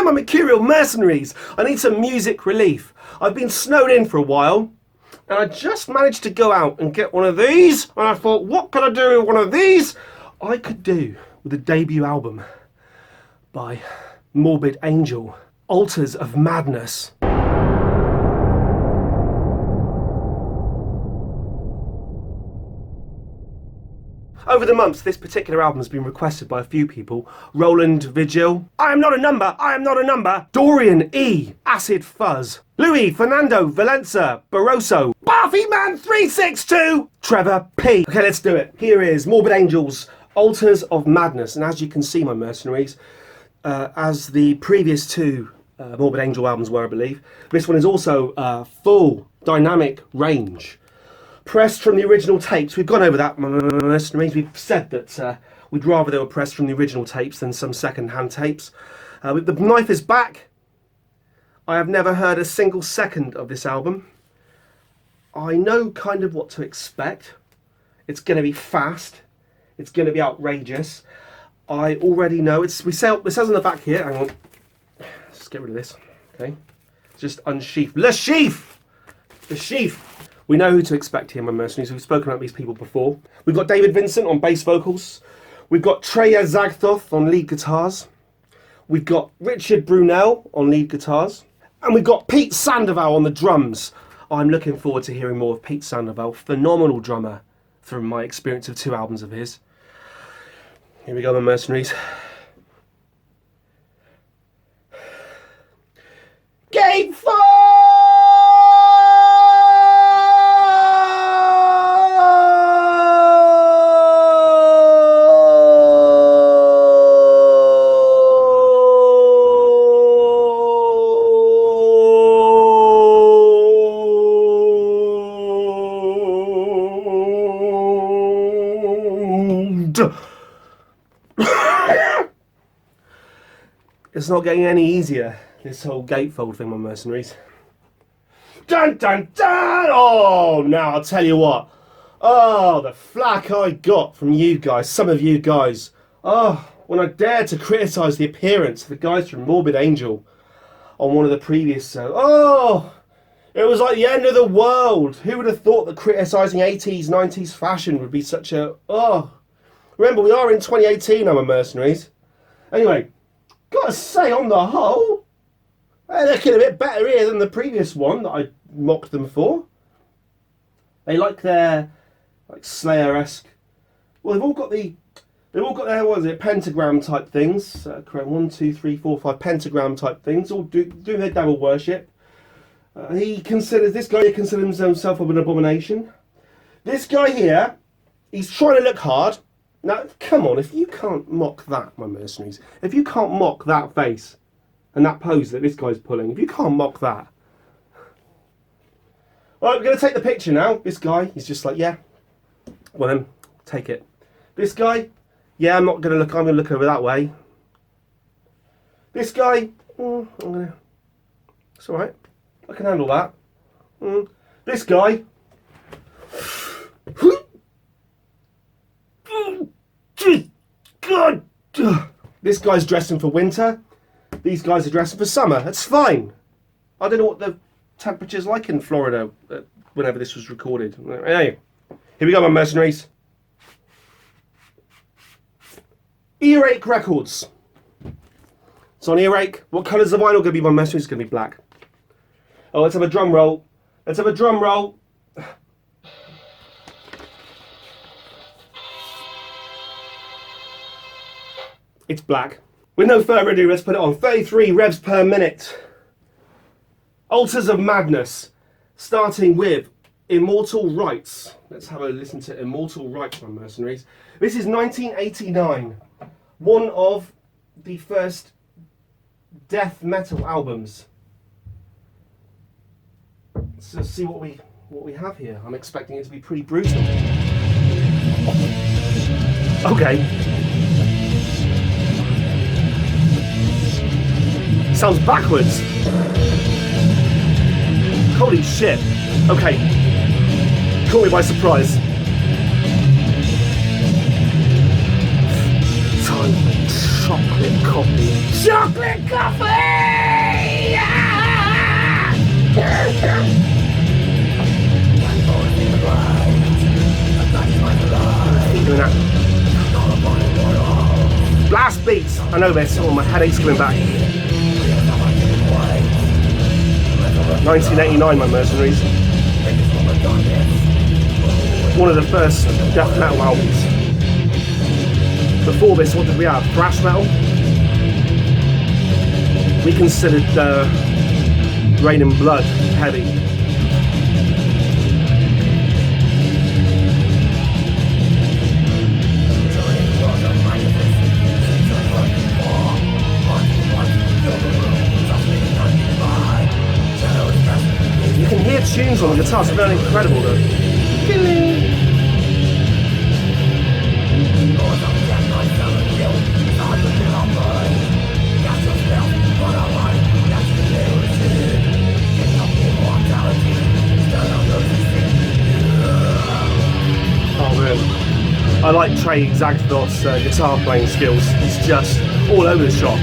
my Mercurial mercenaries. I need some music relief. I've been snowed in for a while, and I just managed to go out and get one of these, and I thought, what could I do with one of these? I could do with a debut album by Morbid Angel, Altars of Madness. Over the months, this particular album has been requested by a few people. Roland Vigil, I Am Not a Number, I Am Not a Number. Dorian E, Acid Fuzz. Louis Fernando Valenza Barroso. Barfy Man 362. Trevor P. Okay, let's do it. Here is Morbid Angel's Altars of Madness. And as you can see, my mercenaries, as the previous two Morbid Angel albums were, I believe, this one is also full dynamic range. Pressed from the original tapes. We've gone over that, mercenaries. We've said that we'd rather they were pressed from the original tapes than some second-hand tapes. The knife is back. I have never heard a single second of this album. I know kind of what to expect. It's going to be fast. It's going to be outrageous. I already know. It says on the back here. Hang on. Let's just get rid of this. Okay. Just unsheath. The sheath! The sheath! We know who to expect here, my mercenaries. We've spoken about these people before. We've got David Vincent on bass vocals. We've got Treya Zagthoth on lead guitars. We've got Richard Brunel on lead guitars. And we've got Pete Sandoval on the drums. I'm looking forward to hearing more of Pete Sandoval. Phenomenal drummer from my experience of 2 albums of his. Here we go, my mercenaries. Game 4! It's not getting any easier, this whole gatefold thing, my mercenaries. Dun dun dun! Oh, now I'll tell you what. Oh, the flack I got from you guys, some of you guys. Oh, when I dared to criticise the appearance of the guys from Morbid Angel on one of the previous... oh, it was like the end of the world. Who would have thought that criticising 80s, 90s fashion would be such a... Oh, remember, we are in 2018 now, my mercenaries. Anyway, gotta say, on the whole, they're looking a bit better here than the previous one that I mocked them for. They like their Slayer-esque. Well, they've all got their, what is it, pentagram type things. Correct, 1, 2, 3, 4, 5 pentagram type things. All doing their devil worship. This guy considers himself an abomination. This guy here, he's trying to look hard. Now, come on, if you can't mock that, my mercenaries, if you can't mock that face and that pose that this guy's pulling, if you can't mock that. Well, we're going to take the picture now. This guy, he's just like, yeah, well then, take it. This guy, yeah, I'm going to look over that way. This guy, it's alright, I can handle that. This guy, God. This guy's dressing for winter. These guys are dressing for summer. That's fine. I don't know what the temperature's like in Florida whenever this was recorded. Anyway, here we go, my mercenaries. Earache Records. It's on Earache. What colour's the vinyl going to be, my mercenaries? It's going to be black. Oh, let's have a drum roll. Let's have a drum roll. It's black. With no further ado, let's put it on. 33 revs per minute. Altars of Madness. Starting with Immortal Rights. Let's have a listen to Immortal Rights, my mercenaries. This is 1989. One of the first death metal albums. Let's see what we have here. I'm expecting it to be pretty brutal. Okay. Sounds backwards. Holy shit. Okay. Caught me by surprise. Time for chocolate coffee. Chocolate coffee! doing that. Blast beats. I know this. Oh, my headache's coming back. 1989, my Mercenaries. One of the first death metal albums. Before this, what did we have? Thrash metal. We considered Rain and Blood heavy. You can hear tunes on the guitar, it's very incredible though. Oh man, I like Trey Zagdor's guitar playing skills. He's just all over the shop.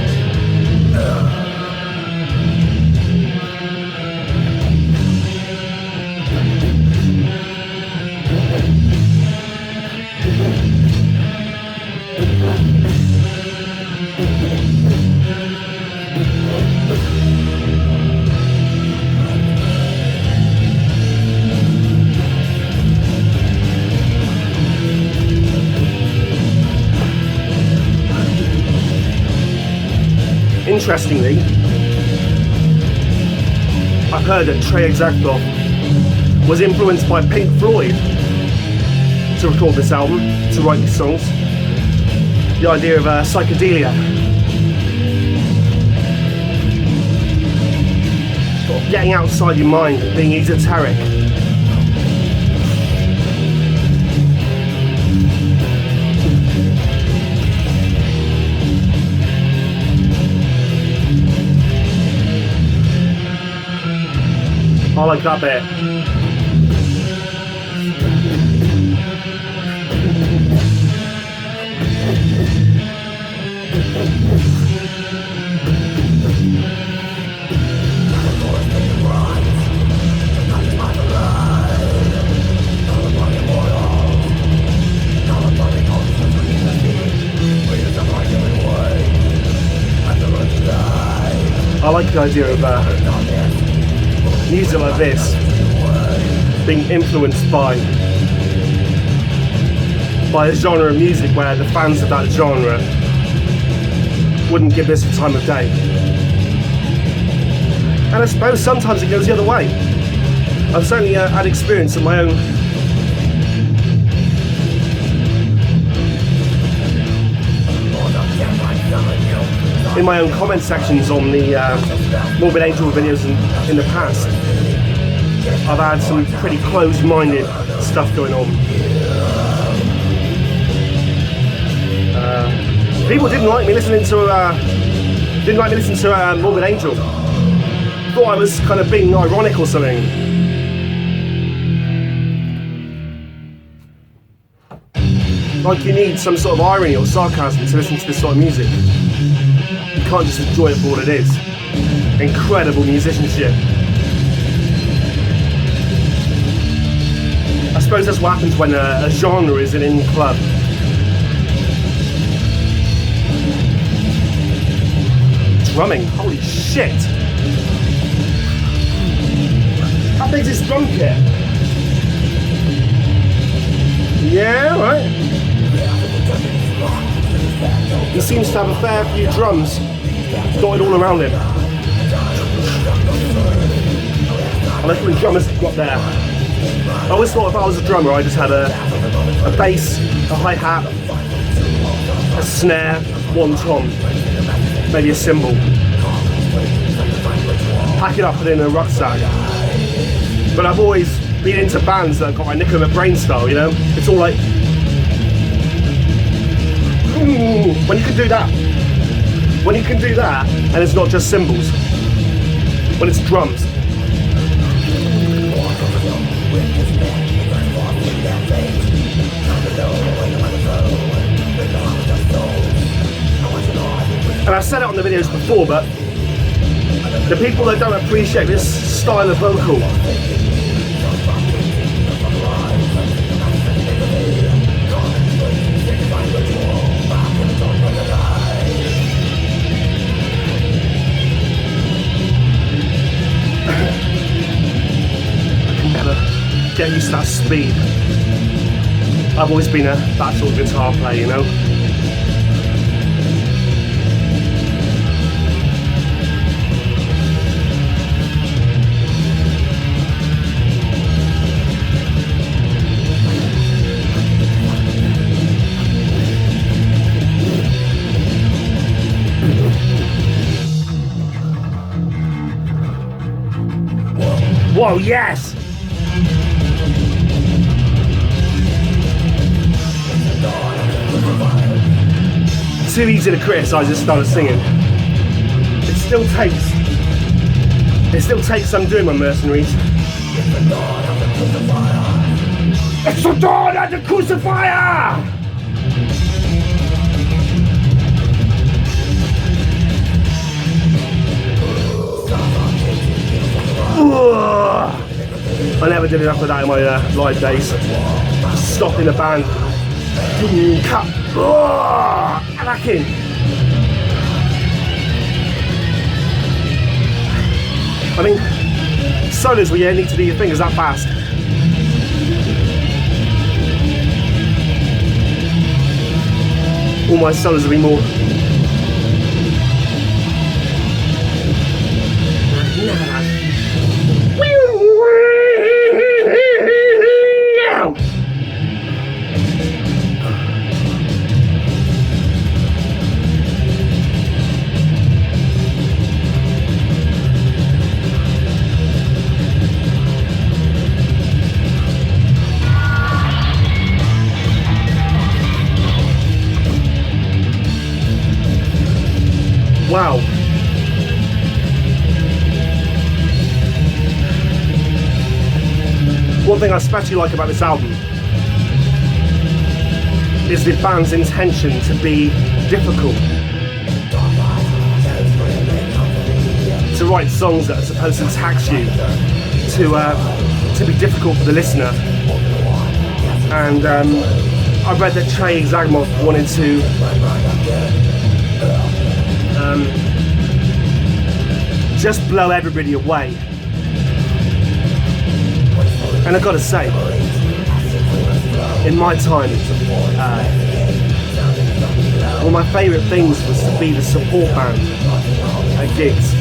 Interestingly, I've heard that Trey Zagdor was influenced by Pink Floyd to record this album, to write these songs. The idea of psychedelia. Sort of getting outside your mind, being esoteric. I like that bit. I like the idea of music like this being influenced by a genre of music where the fans of that genre wouldn't give this the time of day. And I suppose sometimes it goes the other way. I've certainly had experience of my own in my own comment sections on the Morbid Angel videos in the past. I've had some pretty closed-minded stuff going on. People didn't like me listening to Morbid Angel. Thought I was kind of being ironic or something. Like you need some sort of irony or sarcasm to listen to this sort of music. You can't just enjoy it for what it is. Incredible musicianship. I suppose that's what happens when a genre is an in club. Drumming, holy shit! How big's this drum kit? Yeah, right. He seems to have a fair few drums dotted all around him. I like when drummers got there. I always thought if I was a drummer I just had a bass, a hi-hat, a snare, one tom, maybe a cymbal. Pack it up and in a rucksack. But I've always been into bands that have got my Nick of a brain style, you know? It's all like, when you can do that, and it's not just cymbals, when it's drums. And I've said it on the videos before, but the people that don't appreciate this style of vocal get used to that speed. I've always been that sort of guitar player, you know. Whoa, yes! Too easy to criticise this style of singing. It still takes some doing, my mercenaries. It's the dawn of the crucifier! I never did enough of that in my live days. Just stopping the band, cut, back in. I mean, solos where you need to do your fingers that fast. All my solos will be more. Wow. One thing I especially like about this album is the band's intention to be difficult. To write songs that are supposed to tax you, to be difficult for the listener. And I read that Trey Zagmoff wanted to just blow everybody away. And I've got to say, in my time, one of my favourite things was to be the support band at gigs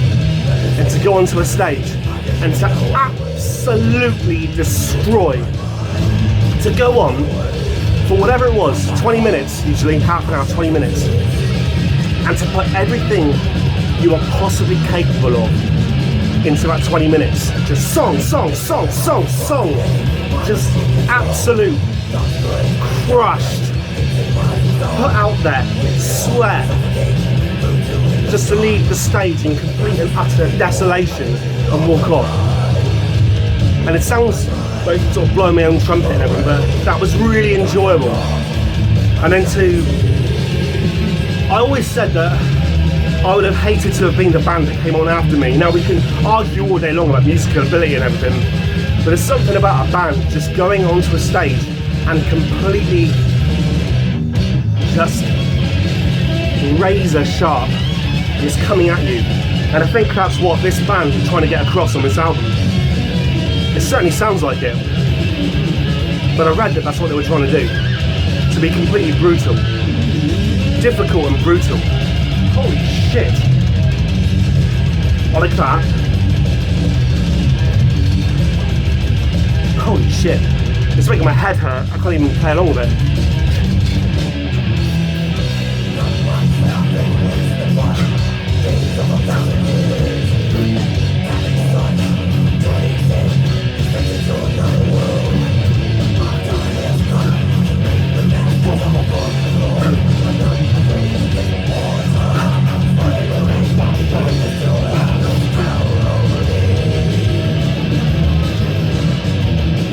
and to go onto a stage and to absolutely destroy. To go on for whatever it was, 20 minutes, usually half an hour, 20 minutes, and to put everything you are possibly capable of into that 20 minutes. Just song, song, song, song, song. Just absolute crushed. Put out there, sweat. Just to leave the stage in complete and utter desolation and walk off. And it sounds like sort of blowing my own trumpet and everything, but that was really enjoyable. And then I always said that I would have hated to have been the band that came on after me. Now we can argue all day long about musical ability and everything, but there's something about a band just going onto a stage and completely just razor sharp and it's coming at you. And I think that's what this band is trying to get across on this album. It certainly sounds like it, but I read that that's what they were trying to do. To be completely brutal. Difficult and brutal. Holy shit. I like that. Holy shit. It's making my head hurt. I can't even play along with it.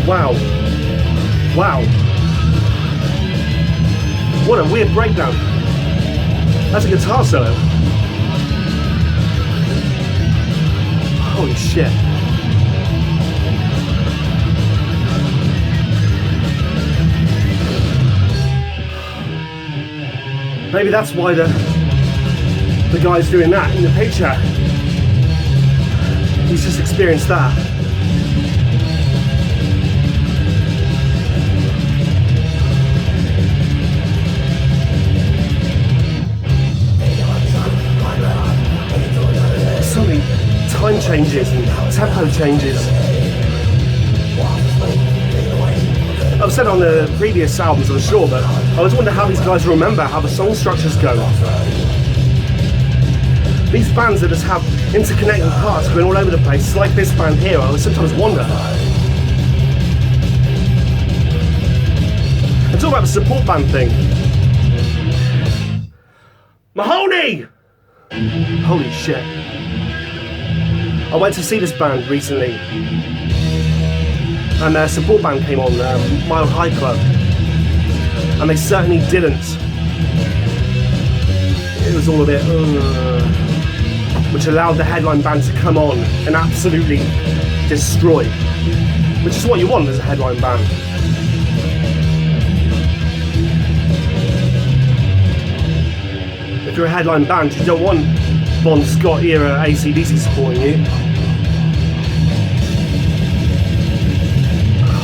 Wow. Wow. What a weird breakdown. That's a guitar solo. Holy shit. Maybe that's why the guy's doing that in the picture. He's just experienced that. changes and tempo changes. I've said on the previous albums, I'm sure, but I always wonder how these guys remember how the song structures go. These bands that just have interconnecting parts going all over the place, like this band here, I sometimes wonder. And talk about the support band thing. Mahoney! Holy shit. I went to see this band recently, and their support band came on, Mile High Club, and they certainly didn't. It was all a bit, which allowed the headline band to come on and absolutely destroy, which is what you want as a headline band. If you're a headline band, you don't want Bon Scott era AC/DC supporting you.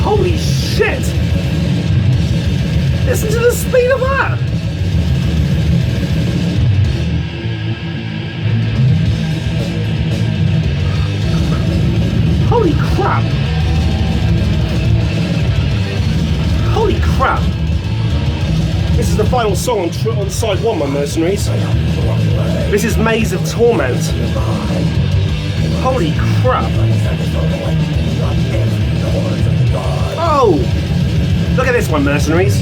Holy shit! Listen to the speed of that! Holy crap! Holy crap! This is the final song on side 1, my mercenaries. This is Maze of Torment. Holy crap! Oh! Look at this one, mercenaries.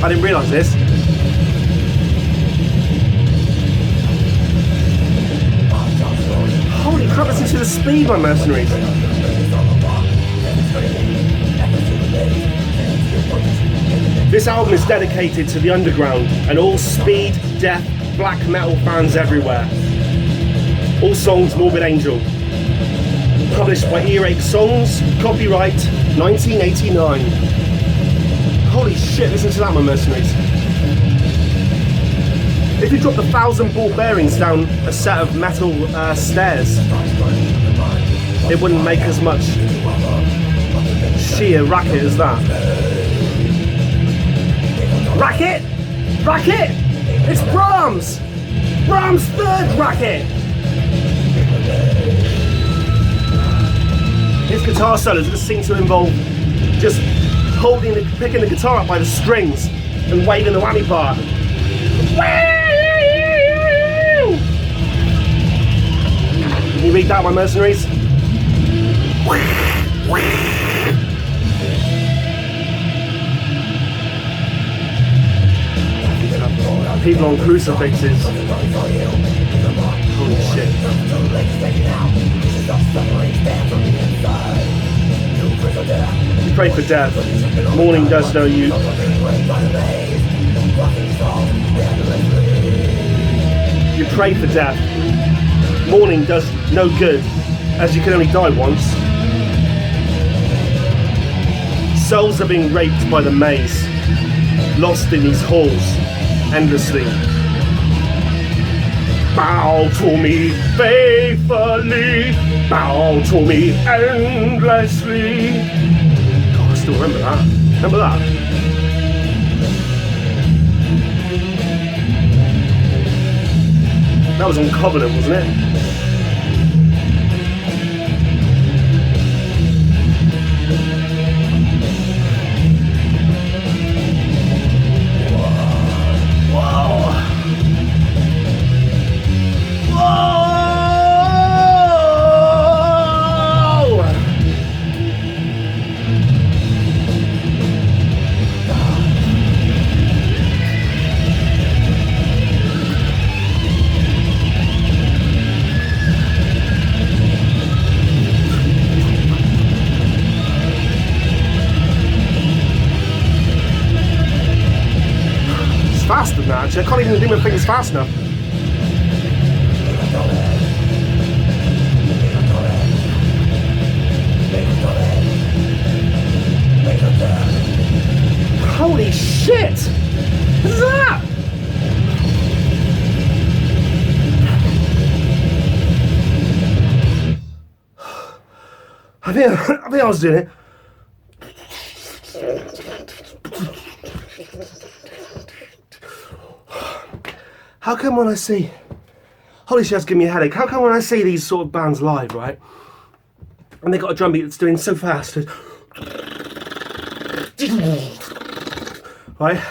I didn't realise this. Holy crap, listen to the speed, my mercenaries. This album is dedicated to the underground and all speed, death, black metal fans everywhere. All songs Morbid Angel. Published by Earache Songs, copyright 1989. Holy shit, listen to that, my mercenaries. If you dropped 1,000 ball bearings down a set of metal stairs, it wouldn't make as much sheer racket as that. Racket! Racket! It's Brahms! Brahms' third racket! His guitar solos just seem to involve just picking the guitar up by the strings and waving the whammy bar. Can you read that, my mercenaries? People on crucifixes. Holy shit. You pray for death. Morning does no use. You pray for death. Mourning does no good, as you can only die once. Souls are being raped by the maze, lost in these halls, endlessly. Bow to me faithfully, bow to me endlessly. God, I still remember that. Remember that? That was on Covenant, wasn't it? Faster than that, actually. I can't even do my fingers fast enough. Holy shit! What is that? I think I was doing it. How come when I see holy shit, that's giving me a headache. How come when I see these sort of bands live, right, and they got a drum beat that's doing so fast, right,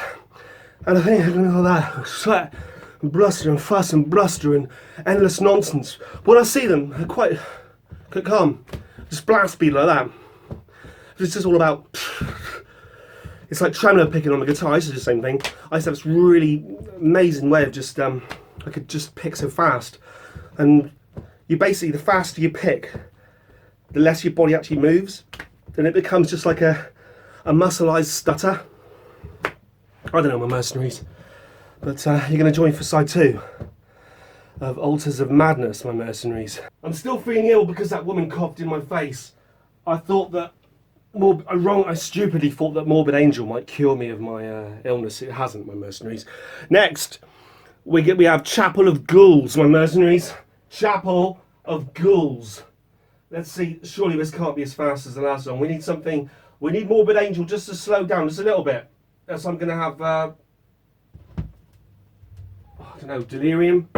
and I think I'm going to go that, sweat and bluster and fuss and bluster and endless nonsense. When I see them, they're quite calm, just blast beat like that. It's just all about, it's like tremolo picking on a guitar. It's just the same thing. I used to have this really amazing way of just, I could just pick so fast. And you basically, the faster you pick, the less your body actually moves. Then it becomes just like a muscleized stutter. I don't know, my mercenaries. But you're going to join for side 2 of Altars of Madness, my mercenaries. I'm still feeling ill because that woman coughed in my face. I thought that, I stupidly thought that Morbid Angel might cure me of my illness. It hasn't, my mercenaries. Next, we have Chapel of Ghouls, my mercenaries. Chapel of Ghouls. Let's see, surely this can't be as fast as the last one. We need something, we need Morbid Angel just to slow down just a little bit. So I'm going to have, I don't know, Delirium.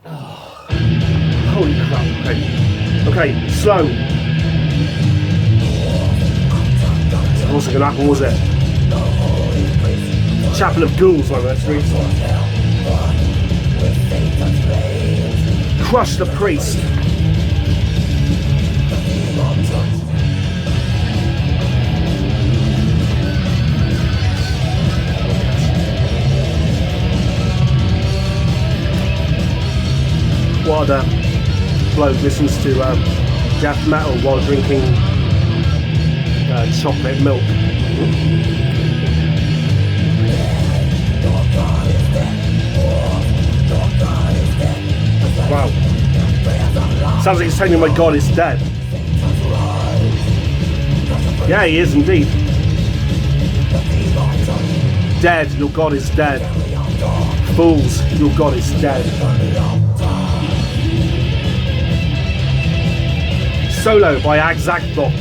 Oh, holy crap, okay, slow. Wasn't going to happen, was it? Chapel of Ghouls, my mercenaries. Crush the priest. What other bloke listens to death metal while drinking chocolate milk? Wow. Sounds like he's telling me my God is dead. Yeah, he is indeed. Dead, your God is dead. Fools, your God is dead. Solo by Agzagbo.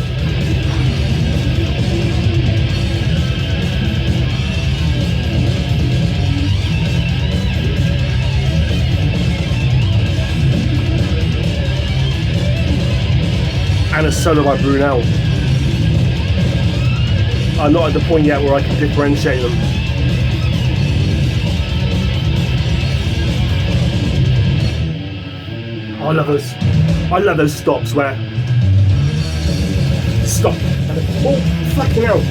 And a solo by Brunel. I'm not at the point yet where I can differentiate them. Oh, I love those stops where stop. Oh, fucking hell.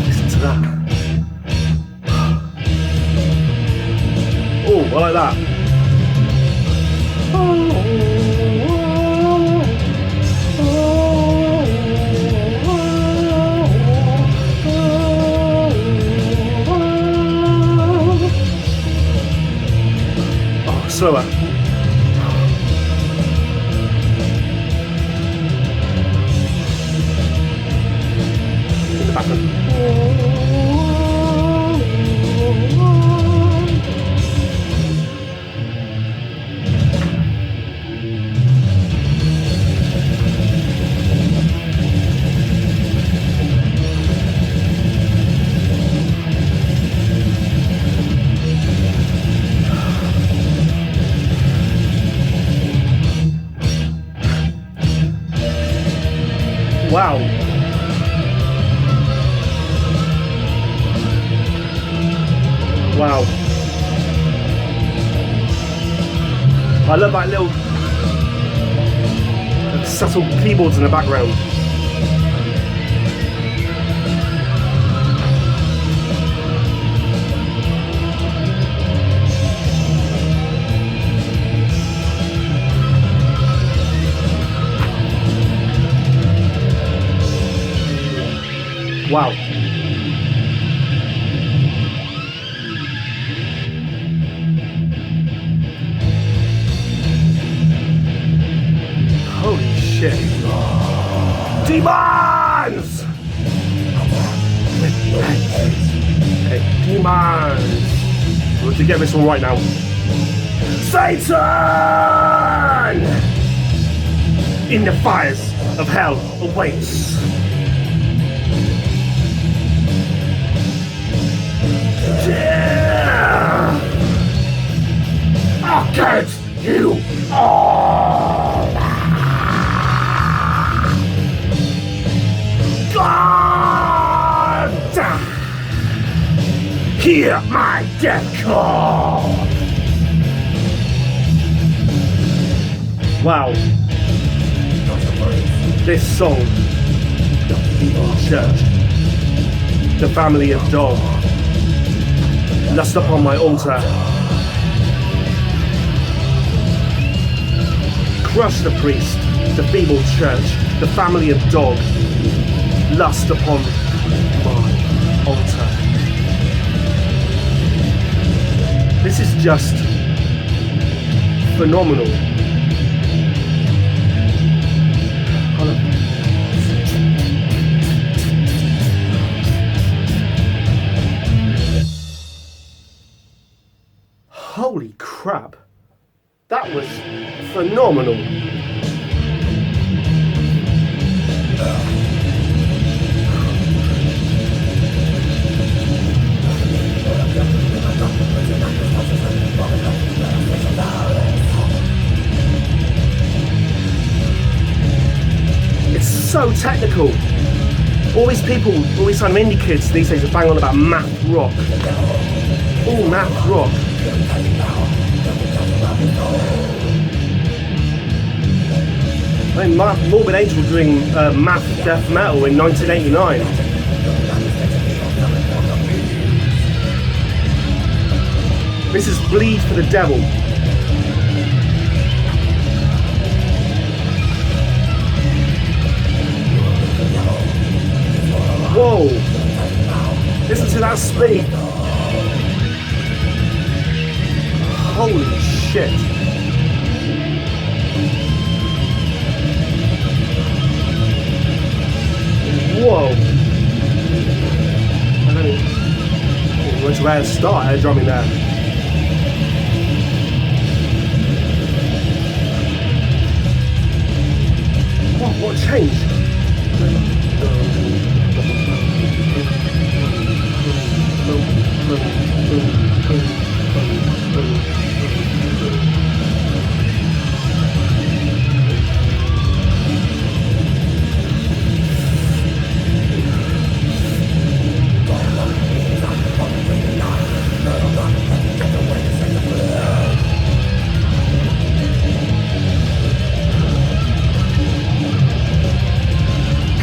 Listen to that. Oh, I like that. Oh, slower. In the background. Wow. Wow. I love that little subtle keyboards in the background. Wow. Holy shit. Demons! Hey, demons! We have to get this one right now. Satan! in the fires of hell awaits. Against you all! God! Hear my death call! Wow. This song, the Evil Church, the family of dog, lust upon my altar. Crush the priest, the feeble church, the family of dog, lust upon my altar. This is just phenomenal. Holy crap. That was phenomenal. It's so technical. All these people, all these kind of indie kids these days are bang on about math rock. Oh, math rock. I mean, Morbid Angel were doing math death metal in 1989. This is Bleed for the Devil. Whoa! Listen to that speed. Holy shit. Whoa. I don't know which way to start air drumming there. What changed?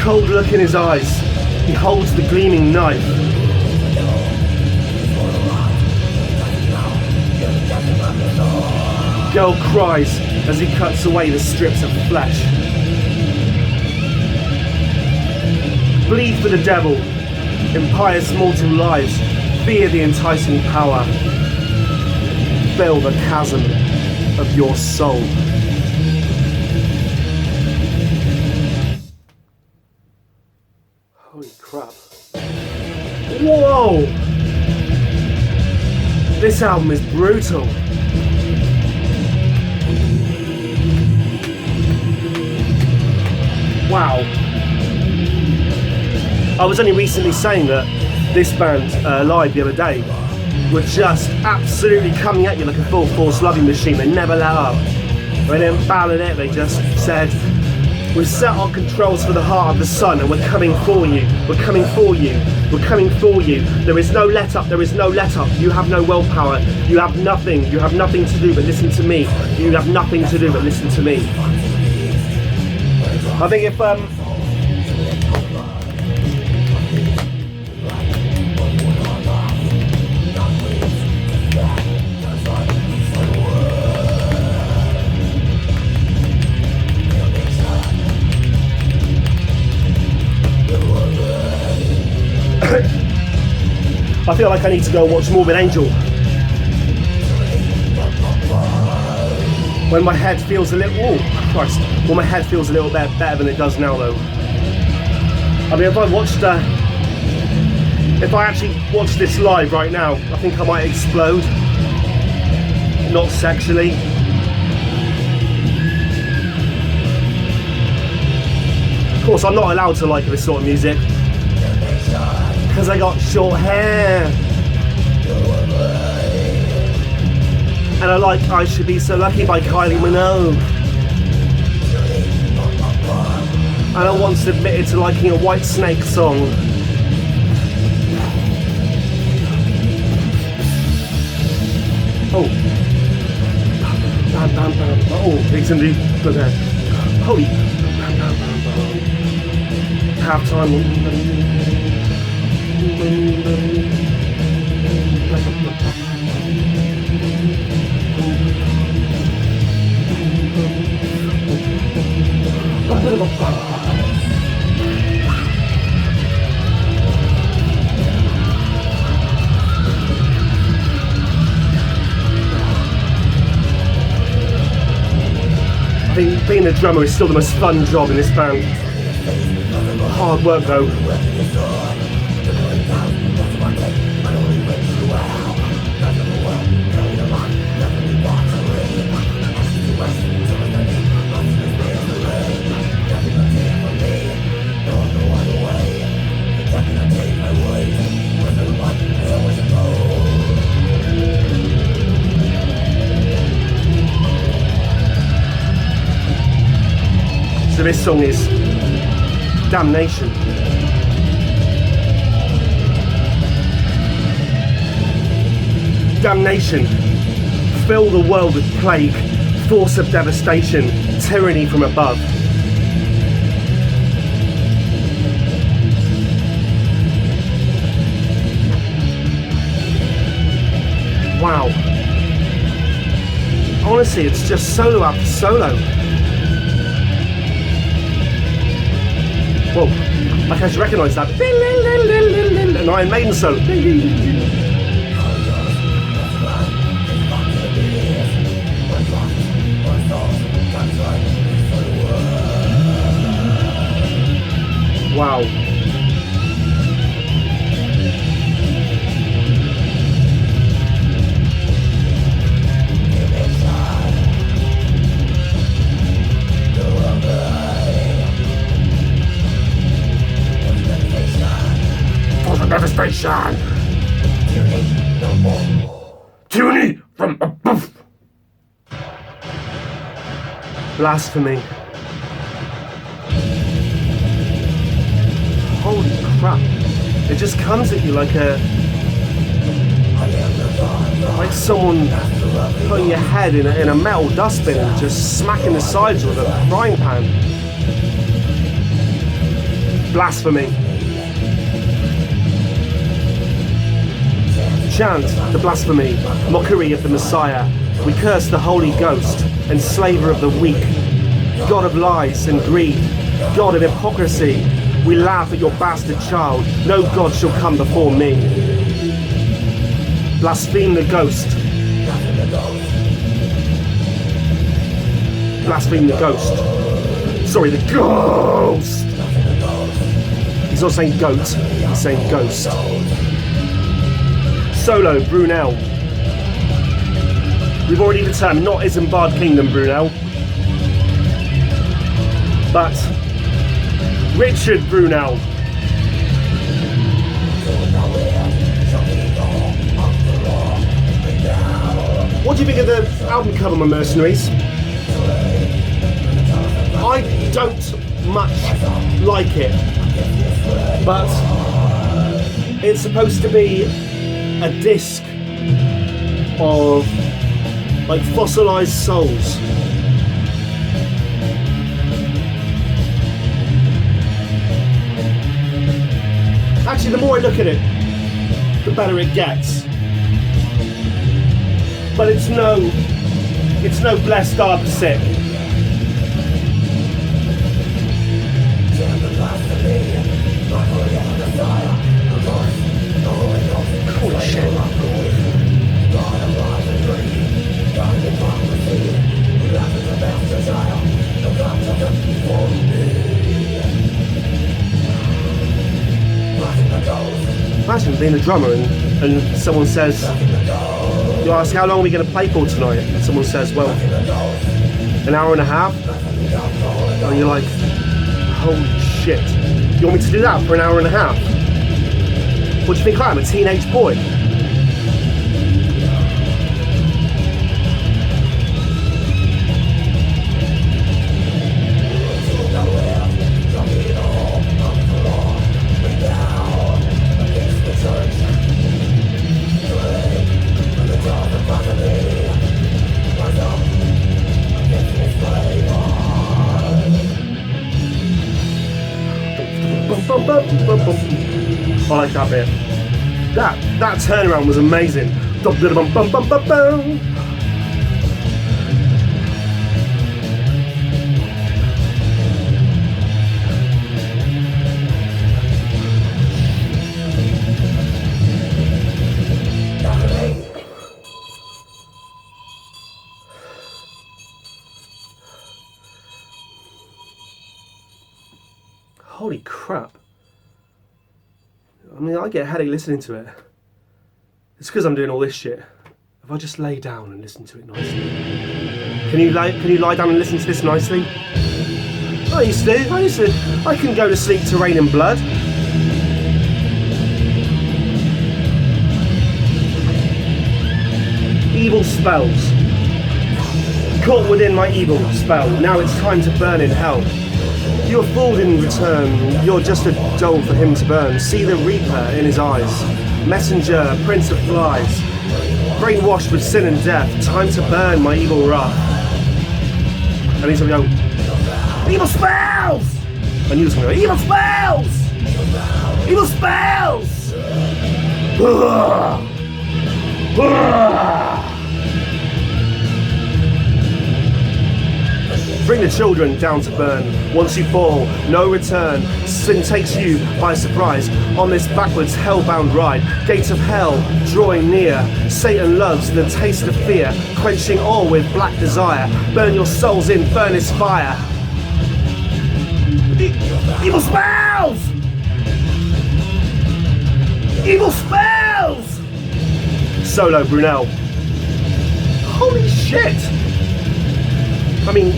Cold look in his eyes, he holds the gleaming knife. Girl cries as he cuts away the strips of flesh. Bleed for the devil, impious mortal lives, fear the enticing power. Fill the chasm of your soul. Holy crap. Whoa! This album is brutal. Wow. I was only recently saying that this band live the other day were just absolutely coming at you like a full force slugging machine. They never let up. They didn't bow in it, they just said, we've set our controls for the heart of the sun and we're coming for you. We're coming for you. We're coming for you. There is no let up. There is no let up. You have no willpower. You have nothing. You have nothing to do but listen to me. You have nothing to do but listen to me. I think if I feel like I need to go and watch Morbid Angel. When my head feels a little, oh Christ, when my head feels a little bit better than it does now though. I mean, if I actually watched this live right now, I think I might explode. Not sexually. course, I'm not allowed to like this sort of music because I got short hair. And I like I Should Be So Lucky by Kylie Minogue. And I once admitted to liking a White Snake song. Oh. Bam, bam, bam. Oh, it's in the... Holy. Bam, bam, bam, bam. Halftime. I think being a drummer is still the most fun job in this band. Hard work though. So this song is Damnation. Damnation. Fill the world with plague, force of devastation, tyranny from above. Wow. Honestly, it's just solo after solo. Whoa, like I should recognise that. An Iron Maiden solo. Wow. Devastation! Tyranny from above! Blasphemy. Holy crap. It just comes at you like someone putting your head in a metal dustbin and just smacking the sides with a frying pan. Blasphemy. Chant the blasphemy, mockery of the Messiah. We curse the Holy Ghost, enslaver of the weak, God of lies and greed, God of hypocrisy. We laugh at your bastard child. No God shall come before me. Blaspheme the ghost. Blaspheme the ghost. Sorry, the ghost. He's not saying goat, he's saying ghost. Solo, Brunel. We've already determined not Isambard Kingdom, Brunel, but Richard Brunel. What do you think of the album cover, my mercenaries? I don't much like it, but it's supposed to be a disc of like fossilized souls. Actually, the more I look at it, the better it gets. But it's no Blessed Are the Sick. Holy shit. Imagine being a drummer and someone says, you ask, how long are we going to play for tonight? And someone says, well, an hour and a half. And you're like, holy shit. shit. You want me to do that for an hour and a half? What do you think I am, a teenage boy? I like that bit. That turnaround was amazing. Holy crap. I mean, I get a headache listening to it. It's because I'm doing all this shit. If I just lay down and listen to it nicely. Can you lie down and listen to this nicely? I used to. I can go to sleep to Rain in Blood. Evil spells. Caught within my evil spell. Now it's time to burn in hell. You're fooled in return, you're just a doll for him to burn. See the reaper in his eyes, messenger, prince of flies. Brainwashed with sin and death, time to burn my evil wrath. And he's gonna go, evil spells! And you're just gonna go, evil spells! Evil spells! Bring the children down to burn. Once you fall, no return. Sin takes you by surprise on this backwards hellbound ride. Gates of hell drawing near. Satan loves the taste of fear, quenching all with black desire. Burn your souls in furnace fire. Evil spells! Evil spells! Solo Brunel. Holy shit! I mean,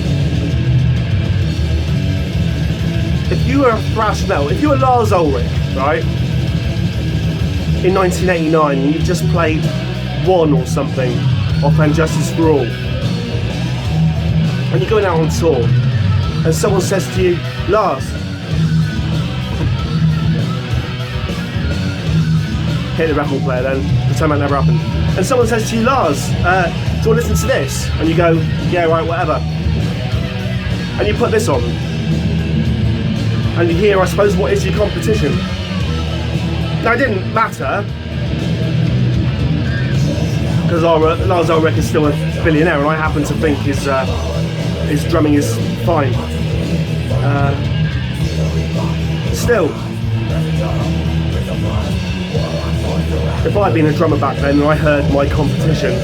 if you were a thrash metal, if you were Lars Ulrich, right, in 1989, and you just played one or something off And Justice for All, and you're going out on tour, and someone says to you, Lars, hit the record player then, pretend that never happened, and someone says to you, Lars, do you want to listen to this? And you go, yeah, right, whatever. And you put this on. And here, I suppose, what is your competition? Now, it didn't matter, because Lars Ulrich is still a billionaire, and I happen to think his drumming is fine. Still, if I'd been a drummer back then and I heard my competition,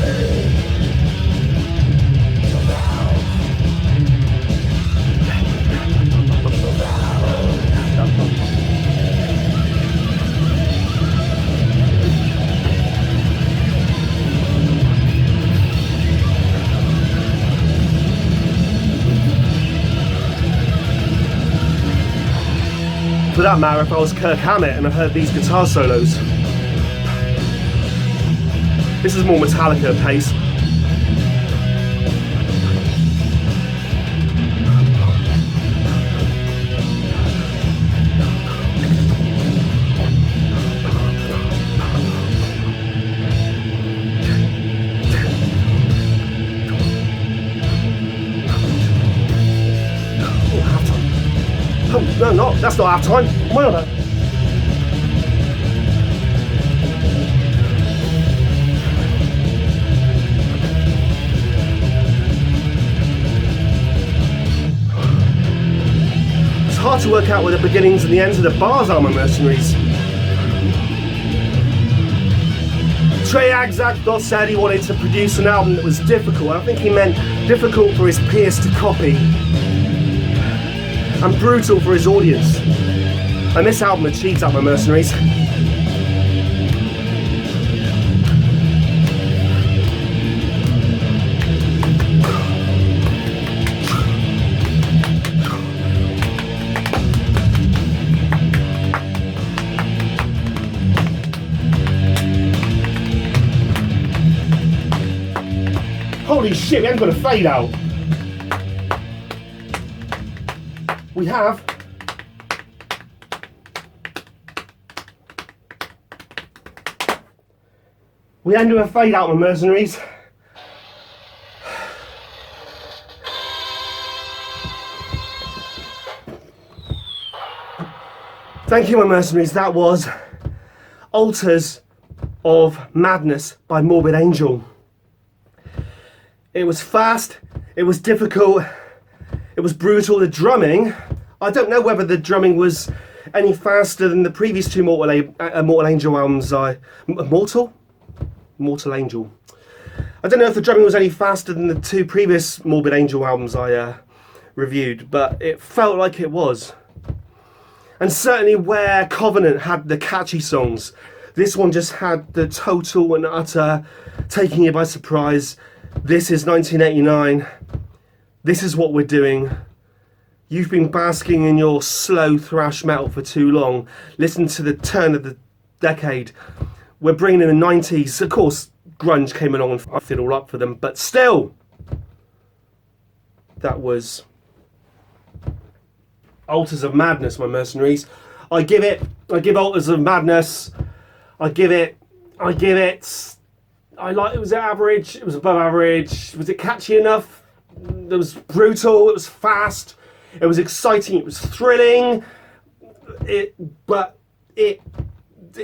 for that matter, if I was Kirk Hammett and I heard these guitar solos. This is more Metallica pace. No, that's not half time. Why not? It's hard to work out where the beginnings and the ends of the bars are, my mercenaries. Trey Agzak said he wanted to produce an album that was difficult. I think he meant difficult for his peers to copy, and brutal for his audience. And this album achieves that, my mercenaries. Holy shit, we haven't got a fade out. We have a fade out, my mercenaries. Thank you, my mercenaries. That was Altars of Madness by Morbid Angel. It was fast, it was difficult, it was brutal. The drumming, I don't know whether the drumming was any faster than the previous two Mortal Angel albums. Mortal Angel. I don't know if the drumming was any faster than the two previous Morbid Angel albums I reviewed, but it felt like it was. And certainly where Covenant had the catchy songs, this one just had the total and utter taking you by surprise. This is 1989. This is what we're doing. You've been basking in your slow thrash metal for too long. Listen to the turn of the decade. We're bringing in the 90s. Of course, grunge came along and fucked it all up for them, but still, that was Altars of Madness, my mercenaries. I give Altars of Madness, it was average, it was above average. Was it catchy enough? It was brutal, it was fast, it was exciting, it was thrilling. It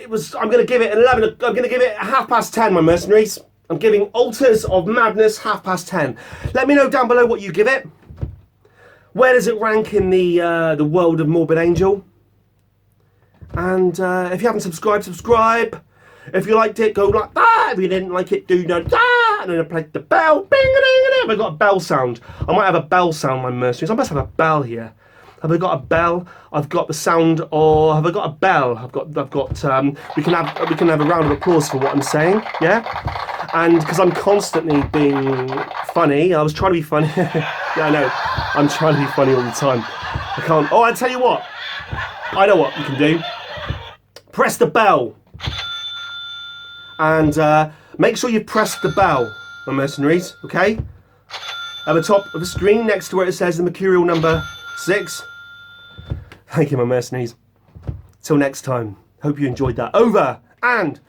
was, I'm gonna give it 11, I'm gonna give it 10:30, my mercenaries. I'm giving Altars of Madness 10:30. Let me know down below what you give it. Where does it rank in the world of Morbid Angel? And if you haven't subscribed, subscribe. If you liked it, go like that. If you didn't like it, do that. And then I played the bell. Bing a ding a ding. Have I got a bell sound? I might have a bell sound, my mercenaries. I must have a bell here. Have I got a bell? I've got the sound, or have I got a bell? I've got. We can have a round of applause for what I'm saying. Yeah. And because I'm constantly being funny, I was trying to be funny. Yeah, I know. I'm trying to be funny all the time. I can't. Oh, I tell you what. I know what you can do. Press the bell. And make sure you press the bell, my mercenaries. Okay. At the top of the screen, next to where it says the Mercurial number 6. Thank you, my mercenaries. Till next time. Hope you enjoyed that. Over and